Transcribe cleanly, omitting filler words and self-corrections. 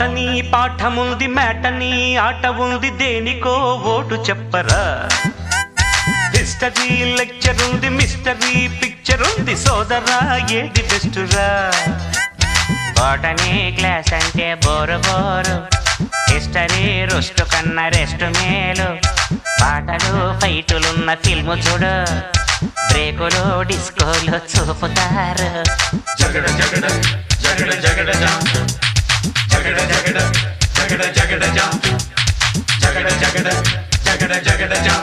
botany పాఠముంది matinee ఆట ఉంది దేనికో ఓటు చెప్పరా హిస్టరీ లెక్చర్ ఉంది మిస్టరీ పిక్చర్ ఉంది సోదరా ఏది బెస్టురా బాటనీ క్లాస్ అంటే బోరు బోరు హిస్టరీ రుస్టు కన్నా రెస్ట్ మేలు పాటలు ఫైటులున్న ఫిల్ము చూడు బ్రేకులు డిస్కోలు చూపుతారు జగడ జగడ జగడ జగడ జాం జగడ జగడ జగడ జగడ జాం జగడ జగడ జగడ జగడ జాం